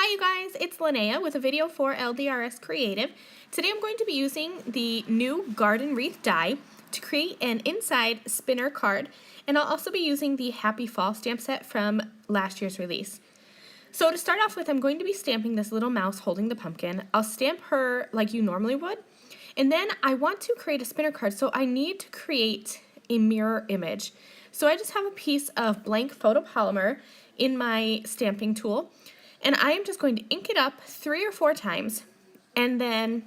Hi you guys, it's Lynnea with a video for LDRS Creative. Today I'm going to be using the new Garden Wreath die to create an inside spinner card, and I'll also be using the Happy Fall stamp set from last year's release. So to start off with, I'm going to be stamping this little mouse holding the pumpkin. I'll stamp her like you normally would, and then I want to create a spinner card, so I need to create a mirror image. So I just have a piece of blank photopolymer in my stamping tool, and I am just going to ink it up 3 or 4 times, and then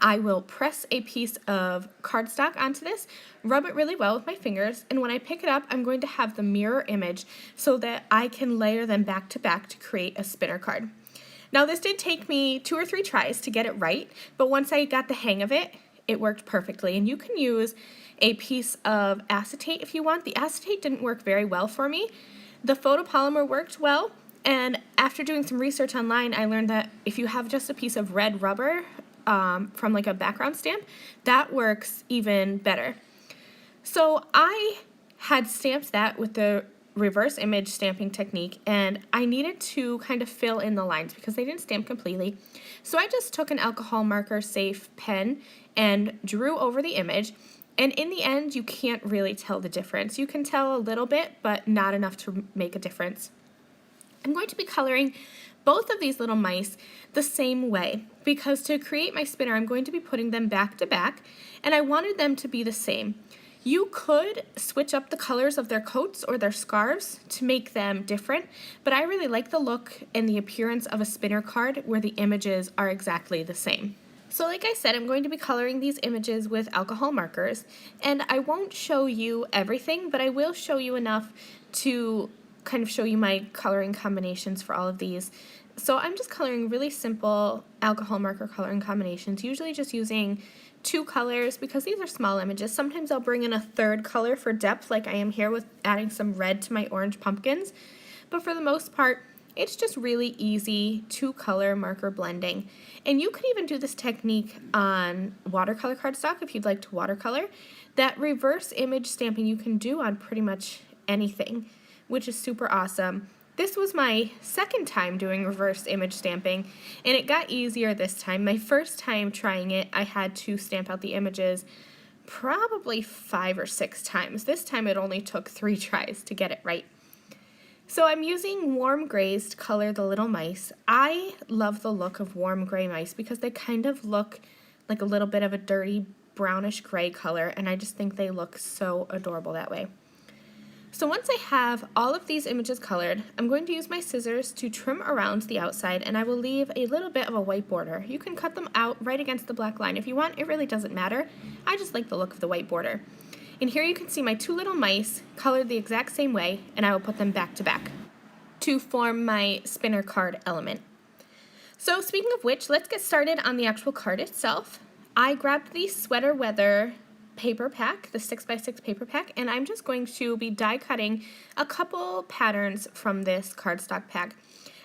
I will press a piece of cardstock onto this, rub it really well with my fingers, and when I pick it up, I'm going to have the mirror image so that I can layer them back to back to create a spinner card. Now this did take me 2 or 3 tries to get it right, but once I got the hang of it, it worked perfectly. And you can use a piece of acetate if you want. The acetate didn't work very well for me. The photopolymer worked well. And after doing some research online, I learned that if you have just a piece of red rubber from like a background stamp, that works even better. So I had stamped that with the reverse image stamping technique, and I needed to kind of fill in the lines because they didn't stamp completely. So I just took an alcohol marker safe pen and drew over the image. And in the end, you can't really tell the difference. You can tell a little bit, but not enough to make a difference. I'm going to be coloring both of these little mice the same way because to create my spinner, I'm going to be putting them back to back, and I wanted them to be the same. You could switch up the colors of their coats or their scarves to make them different, but I really like the look and the appearance of a spinner card where the images are exactly the same. So like I said, I'm going to be coloring these images with alcohol markers, and I won't show you everything, but I will show you enough to kind of show you my coloring combinations for all of these. So I'm just coloring really simple alcohol marker coloring combinations, usually just using 2 colors because these are small images. Sometimes I'll bring in a 3rd color for depth, like I am here with adding some red to my orange pumpkins, but for the most part it's just really easy 2-color marker blending. And you could even do this technique on watercolor cardstock if you'd like to watercolor. That reverse image stamping you can do on pretty much anything, which is super awesome. This was my 2nd time doing reverse image stamping, and it got easier this time. My first time trying it, I had to stamp out the images probably 5 or 6 times. This time it only took 3 tries to get it right. So I'm using warm grays to color the little mice. I love the look of warm gray mice because they kind of look like a little bit of a dirty brownish gray color, and I just think they look so adorable that way. So once I have all of these images colored, I'm going to use my scissors to trim around the outside, and I will leave a little bit of a white border. You can cut them out right against the black line if you want. It really doesn't matter. I just like the look of the white border. And here you can see my 2 little mice colored the exact same way, and I will put them back to back to form my spinner card element. So speaking of which, let's get started on the actual card itself. I grabbed the Sweater Weather paper pack, the 6x6 paper pack, and I'm just going to be die cutting a couple patterns from this cardstock pack.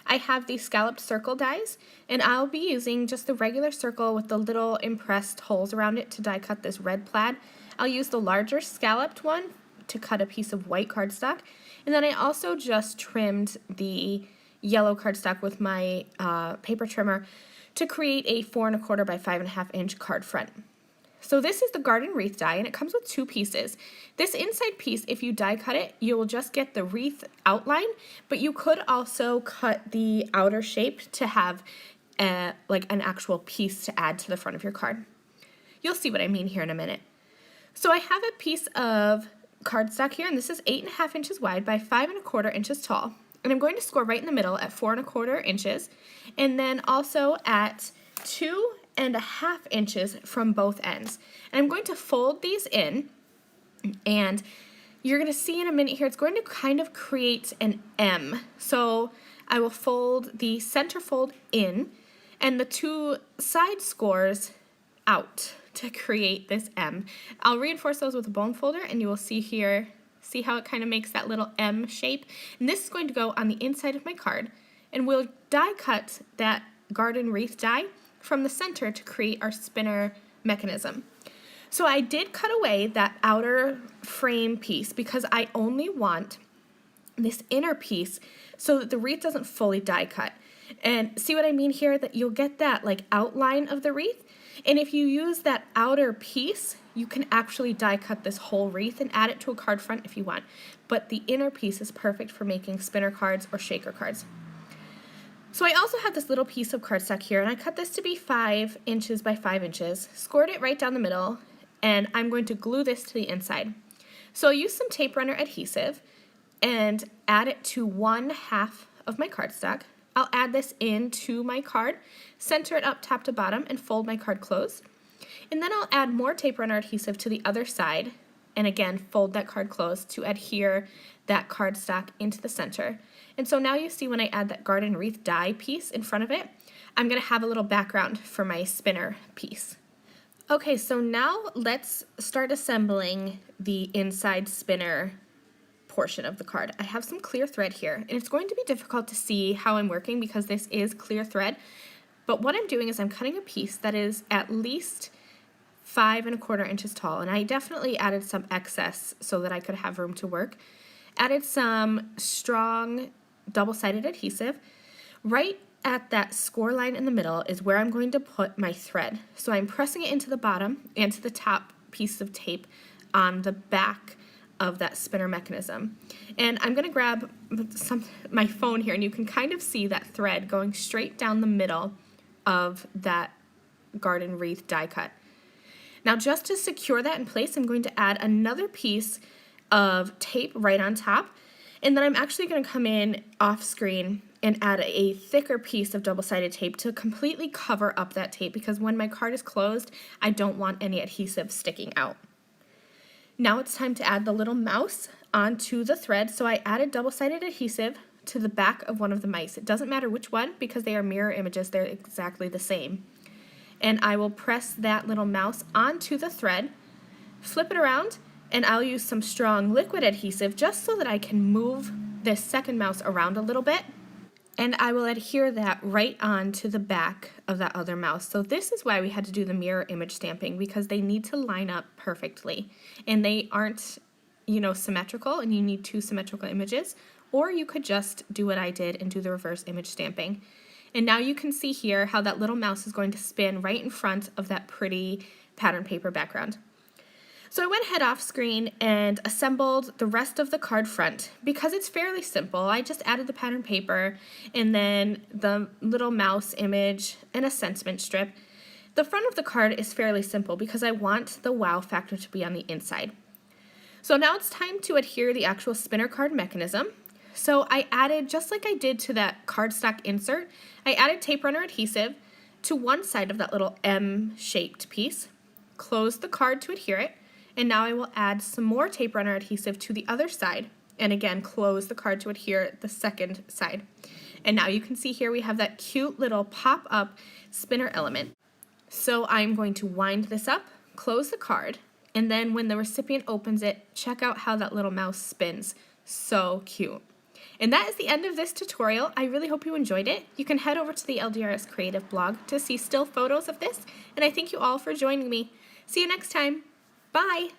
I have the scalloped circle dies, and I'll be using just the regular circle with the little impressed holes around it to die cut this red plaid. I'll use the larger scalloped one to cut a piece of white cardstock, and then I also just trimmed the yellow cardstock with my paper trimmer to create a 4 1/4 by 5 1/2 inch card front. So this is the Garden Wreath die, and it comes with 2 pieces. This inside piece, if you die cut it, you will just get the wreath outline, but you could also cut the outer shape to have like an actual piece to add to the front of your card. You'll see what I mean here in a minute. So I have a piece of cardstock here, and this is 8 1/2 inches wide by 5 1/4 inches tall. And I'm going to score right in the middle at 4 1/4 inches, and then also at 2 1/2 inches from both ends. And I'm going to fold these in, and you're going to see in a minute here, it's going to kind of create an M. So I will fold the center fold in and the 2 side scores out to create this M. I'll reinforce those with a bone folder, and you will see here, see how it kind of makes that little M shape. And this is going to go on the inside of my card, and we'll die cut that Garden Wreath die from the center to create our spinner mechanism. So I did cut away that outer frame piece because I only want this inner piece so that the wreath doesn't fully die cut. And see what I mean here? That you'll get that like outline of the wreath. And if you use that outer piece, you can actually die cut this whole wreath and add it to a card front if you want. But the inner piece is perfect for making spinner cards or shaker cards. So I also have this little piece of cardstock here, and I cut this to be 5 inches by 5 inches, scored it right down the middle, and I'm going to glue this to the inside. So I'll use some tape runner adhesive and add it to 1/2 of my cardstock. I'll add this into my card, center it up top to bottom, and fold my card closed. And then I'll add more tape runner adhesive to the other side, and again fold that card closed to adhere that cardstock into the center. And so now you see when I add that garden wreath die piece in front of it, I'm going to have a little background for my spinner piece. Okay, so now let's start assembling the inside spinner portion of the card. I have some clear thread here, and it's going to be difficult to see how I'm working because this is clear thread, but what I'm doing is I'm cutting a piece that is at least 5 1/4 inches tall, and I definitely added some excess so that I could have room to work. Added some strong double-sided adhesive. Right at that score line in the middle is where I'm going to put my thread. So I'm pressing it into the bottom and to the top piece of tape on the back of that spinner mechanism. And I'm going to grab my phone here, and you can kind of see that thread going straight down the middle of that garden wreath die cut. Now just to secure that in place, I'm going to add another piece of tape right on top, and then I'm actually going to come in off screen and add a thicker piece of double-sided tape to completely cover up that tape, because when my card is closed, I don't want any adhesive sticking out. Now it's time to add the little mouse onto the thread, so I added double-sided adhesive to the back of one of the mice. It doesn't matter which one because they are mirror images, they're exactly the same. And I will press that little mouse onto the thread, flip it around, and I'll use some strong liquid adhesive just so that I can move this second mouse around a little bit. And I will adhere that right on to the back of that other mouse. So this is why we had to do the mirror image stamping, because they need to line up perfectly. And they aren't, symmetrical, and you need 2 symmetrical images. Or you could just do what I did and do the reverse image stamping. And now you can see here how that little mouse is going to spin right in front of that pretty pattern paper background. So I went ahead off screen and assembled the rest of the card front. Because it's fairly simple, I just added the pattern paper and then the little mouse image and a sentiment strip. The front of the card is fairly simple because I want the wow factor to be on the inside. So now it's time to adhere the actual spinner card mechanism. So I added, just like I did to that cardstock insert, I added tape runner adhesive to one side of that little M-shaped piece, closed the card to adhere it, and now I will add some more tape runner adhesive to the other side, and again close the card to adhere the second side. And now you can see here we have that cute little pop-up spinner element. So I'm going to wind this up, close the card, and then when the recipient opens it, check out how that little mouse spins. So cute. And that is the end of this tutorial. I really hope you enjoyed it. You can head over to the LDRS Creative blog to see still photos of this, and I thank you all for joining me. See you next time. Bye!